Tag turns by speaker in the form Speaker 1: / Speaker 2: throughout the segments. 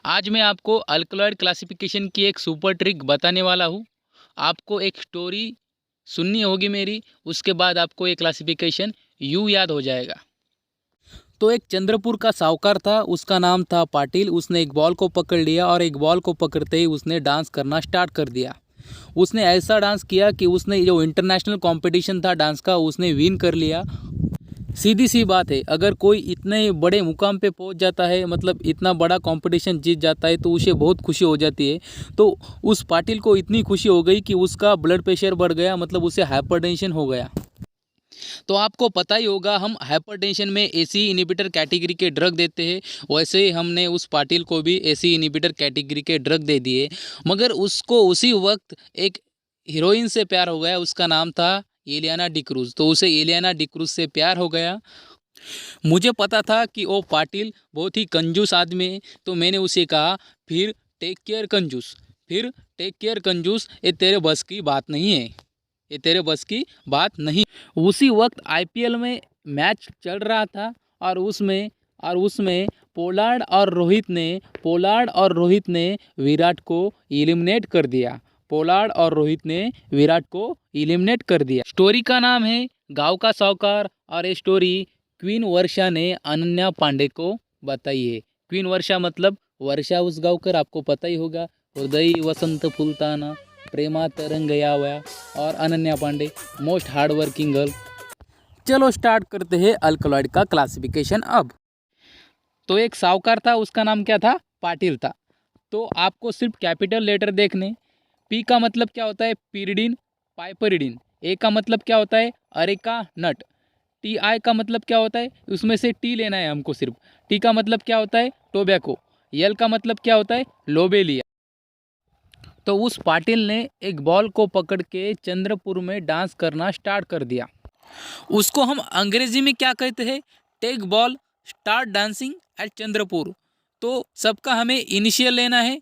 Speaker 1: आज मैं आपको अल्कलॉइड क्लासिफिकेशन की एक सुपर ट्रिक बताने वाला हूँ। आपको एक स्टोरी सुननी होगी मेरी, उसके बाद आपको ये क्लासिफिकेशन यूँ याद हो जाएगा। तो एक चंद्रपुर का साहूकार था, उसका नाम था पाटिल। उसने एक बॉल को पकड़ लिया और एक बॉल को पकड़ते ही उसने डांस करना स्टार्ट कर दिया। उसने ऐसा डांस किया कि उसने जो इंटरनेशनल कंपटीशन था डांस का, उसने विन कर लिया। सीधी सी बात है, अगर कोई इतने बड़े मुकाम पे पहुंच जाता है, मतलब इतना बड़ा कंपटीशन जीत जाता है, तो उसे बहुत खुशी हो जाती है। तो उस पाटिल को इतनी खुशी हो गई कि उसका ब्लड प्रेशर बढ़ गया, मतलब उसे हाइपरटेंशन हो गया। तो आपको पता ही होगा, हम हाइपरटेंशन में एसी इनहिबिटर कैटेगरी के ड्रग देते हैं। वैसे ही हमने उस पाटिल को भी एसी इनहिबिटर कैटेगरी के ड्रग दे दिए। मगर उसको उसी वक्त एक हीरोइन से प्यार हो गया, उसका नाम था इलियाना डिक्रूज। तो उसे इलियाना डिक्रूज से प्यार हो गया। मुझे पता था कि वो पाटिल बहुत ही कंजूस आदमी है, तो मैंने उसे कहा, फिर टेक केयर कंजूस, फिर टेक केयर कंजूस, ये तेरे बस की बात नहीं है, ये तेरे बस की बात नहीं। उसी वक्त आईपीएल में मैच चल रहा था और उसमें पोलार्ड और रोहित ने विराट को एलिमिनेट कर दिया। पोलार्ड और रोहित ने विराट को एलिमिनेट कर दिया। स्टोरी का नाम है गांव का साहूकार, और ये स्टोरी क्वीन वर्षा ने अनन्या पांडे को बताई है। क्वीन वर्षा मतलब वर्षा उसगांवकर, आपको पता ही होगा। हृदय वसंत फुलताना, प्रेमा तरंग यावया, और Ananya Pandey most hard working girl. चलो स्टार्ट करते हैं अल्कलॉइड का क्लासिफिकेशन अब। तो एक साहूकार था, उसका नाम क्या था? पाटिल था। तो आपको सिर्फ कैपिटल लेटर देखने। पी का मतलब क्या होता है? पिरिडिन, पाइपरिडिन। ए का मतलब क्या होता है? Areca nut. टी आई का मतलब क्या होता है? उसमें से टी लेना है हमको सिर्फ। टी का मतलब क्या होता है? टोबैको। यल का मतलब क्या होता है? लोबेलिया। तो उस पाटिल ने एक बॉल को पकड़ के चंद्रपुर में डांस करना स्टार्ट कर दिया। उसको हम अंग्रेजी में क्या कहते हैं? Take ball start dancing at Chandrapur. तो सबका हमें इनिशियल लेना है।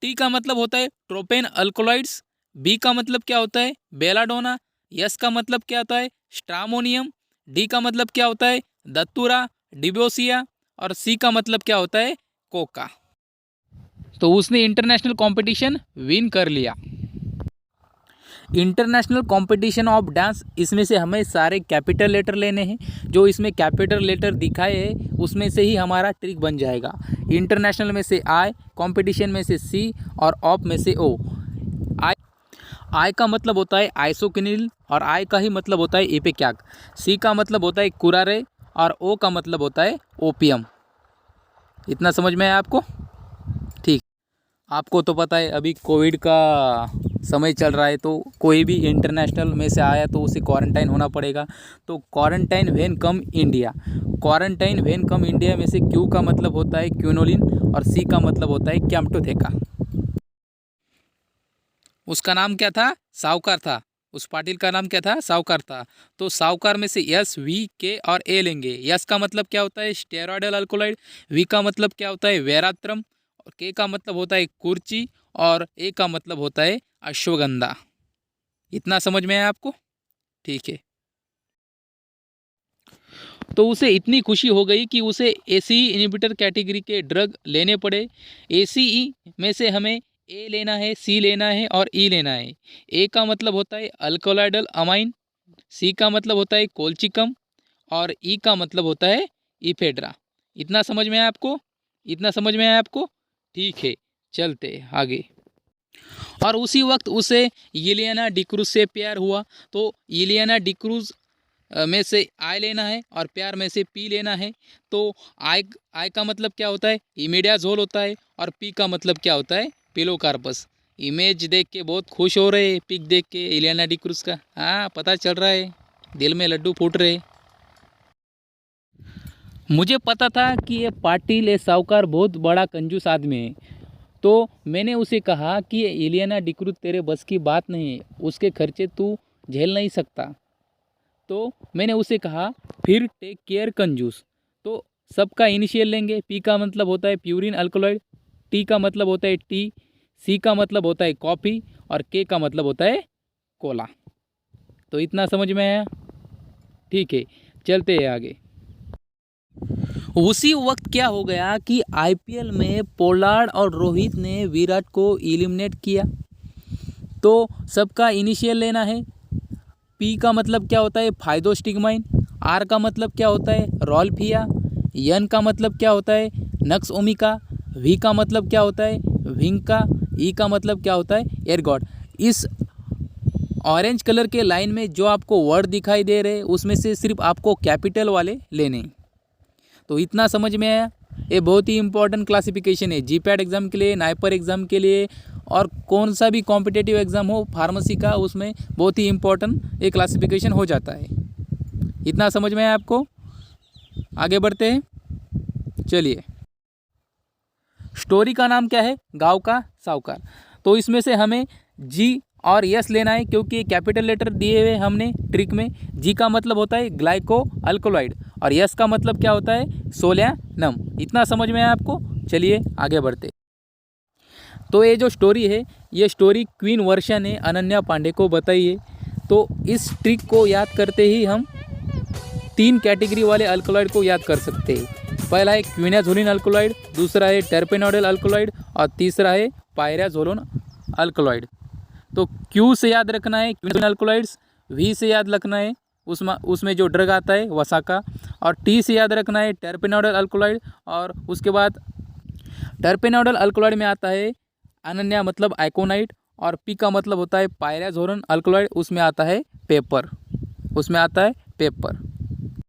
Speaker 1: टी का मतलब होता है ट्रोपेन अल्कोलॉइड्स। बी का मतलब क्या होता है? बेलाडोना। एस का मतलब क्या होता है? स्ट्रामोनियम। डी का मतलब क्या होता है? दत्तूरा, डिबोसिया। और सी का मतलब क्या होता है? कोका। तो उसने इंटरनेशनल कंपटीशन विन कर लिया। इंटरनेशनल कंपटीशन ऑफ डांस, इसमें से हमें सारे कैपिटल लेटर लेने हैं। जो इसमें कैपिटल लेटर दिखाए हैं उसमें से ही हमारा ट्रिक बन जाएगा। इंटरनेशनल में से आई, कंपटीशन में से सी, और ऑफ में से ओ। आई आई का मतलब होता है आइसोकिनिल, और आई का ही मतलब होता है इपेक्याक। सी का मतलब होता है कुरारे, और ओ का मतलब होता है ओपियम। इतना समझ में आया आपको? ठीक। आपको तो पता है अभी कोविड का समय चल रहा है, तो कोई भी इंटरनेशनल में से आया तो उसे क्वारंटाइन होना पड़ेगा। तो quarantine when come India, quarantine when come India में से क्यू का मतलब होता है क्यूनोलिन, और सी का मतलब होता है कैम्टोथेका। उसका नाम क्या था? साहूकार था। उस पाटिल का नाम क्या था? साहूकार था। तो साहूकार में से एस, वी, के और ए लेंगे। एस का मतलब क्या होता है? Steroidal alkaloid. वी का मतलब क्या होता है? वेरात्रम। और के का मतलब होता है कुर्ची। और ए का मतलब होता है अश्वगंधा। इतना समझ में आया आपको? ठीक है। तो उसे इतनी खुशी हो गई कि उसे एसीई इनहिबिटर कैटेगरी के ड्रग लेने पड़े। एसीई में से हमें ए लेना है, सी लेना है और ई लेना है। ए का मतलब होता है अल्कोलाइडल अमाइन, सी का मतलब होता है कोल्चिकम, और ई का मतलब होता है इफेड्रा। इतना समझ में आया आपको? इतना समझ में आया आपको? ठीक है, चलते आगे। और उसी वक्त उसे इलियाना डिक्रूज से प्यार हुआ। तो इलियाना डिक्रूज में से आई लेना है और प्यार में से पी लेना है। तो आई का मतलब क्या होता है? इमिडाजोल होता है। और पी का मतलब क्या होता है? पिलोकार्पस। इमेज देख के बहुत खुश हो रहे हैं, पिक देख के इलियाना डिक्रूज का। हाँ, पता चल रहा है, दिल में लड्डू फूट रहे। मुझे पता था कि ये पाटिल, ये साहूकार बहुत बड़ा कंजूस आदमी है। तो मैंने उसे कहा कि ये इलियाना डिक्रूज तेरे बस की बात नहीं है, उसके खर्चे तू झेल नहीं सकता। तो मैंने उसे कहा, फिर टेक केयर कंजूस। तो सबका इनिशियल लेंगे। पी का मतलब होता है प्यूरिन अल्कोलॉइड, टी का मतलब होता है टी, सी का मतलब होता है कॉफ़ी, और के का मतलब होता है कोला। तो इतना समझ में आया? ठीक है, चलते हैं आगे। उसी वक्त क्या हो गया कि आईपीएल में पोलार्ड और रोहित ने विराट को एलिमिनेट किया। तो सबका इनिशियल लेना है। पी का मतलब क्या होता है फाइडोस्टिग्माइन, आर का मतलब क्या होता है रॉल्फिया, एन का मतलब क्या होता है नक्स ओमिका, वी का मतलब क्या होता है विंका, ई का मतलब क्या होता है एयरगॉड। इस ऑरेंज कलर के लाइन में जो आपको वर्ड दिखाई दे रहे उसमें से सिर्फ आपको कैपिटल वाले लेने। तो इतना समझ में आया। ये बहुत ही इंपॉर्टेंट क्लासिफिकेशन है जीपैट एग्ज़ाम के लिए, नाइपर एग्ज़ाम के लिए, और कौन सा भी कॉम्पिटिटिव एग्ज़ाम हो फार्मेसी का, उसमें बहुत ही इंपॉर्टेंट ये क्लासिफिकेशन हो जाता है। इतना समझ में आया आपको। आगे बढ़ते हैं, चलिए। स्टोरी का नाम क्या है गाँव का साहूकार। तो इसमें से हमें जी और यस लेना है क्योंकि कैपिटल लेटर दिए हुए हमने ट्रिक में। जी का मतलब होता है ग्लाइको अल्कोलॉइड और यस का मतलब क्या होता है सोलियानम। इतना समझ में आया आपको। चलिए आगे बढ़ते। तो ये जो स्टोरी है ये स्टोरी क्वीन वर्षा ने अनन्या पांडे को बताई है। तो इस ट्रिक को याद करते ही हम 3 कैटेगरी वाले अल्कोलॉइड को याद कर सकते हैं। पहला है क्विनाजोलिन अल्कोलॉइड, दूसरा है टर्पेनोइडल अल्कोलॉइड और तीसरा है पायराजोलोन अल्कोलॉइड। तो क्यू से याद रखना है क्विनाजोलिन अल्कोलॉइड्स, वी से याद रखना है उसमें जो ड्रग आता है वसा का, और टी से याद रखना है टर्पेनोइडल अल्कोलॉइड, और उसके बाद टर्पेनोइडल अल्कोलॉइड में आता है अनन्या मतलब आइकोनाइट, और पी का मतलब होता है पायराजोलोन अल्कोलॉइड, उसमें आता है पेपर।